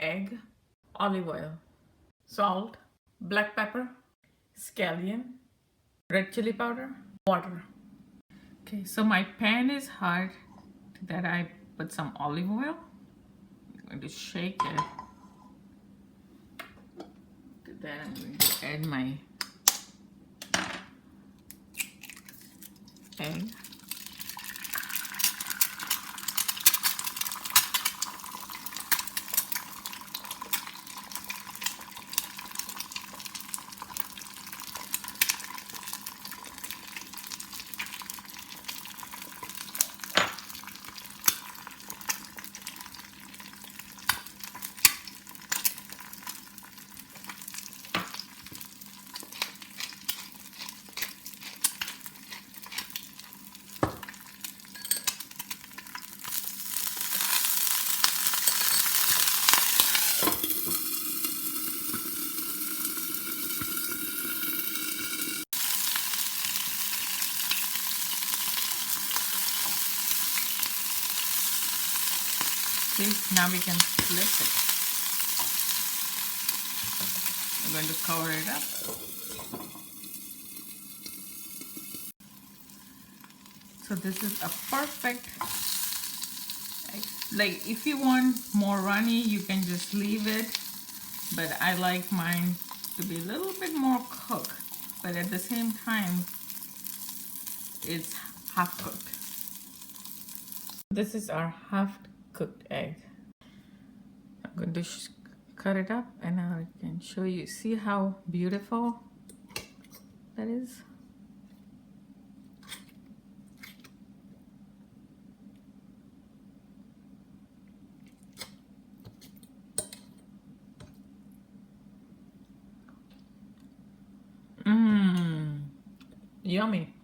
egg, olive oil, salt, black pepper, scallion, red chili powder, water. Okay, so my pan is hot. That I put some olive oil. I'm going to shake it. Then I'm going to add my egg. Okay, now we can flip it. We're going to cover it up. So this is a perfect, like if you want more runny, you can just leave it. But I like mine to be a little bit more cooked, but at the same time, it's half cooked. This is our half cooked egg. I'm going to cut it up and I can show you. See how beautiful that is? Mmm, yummy.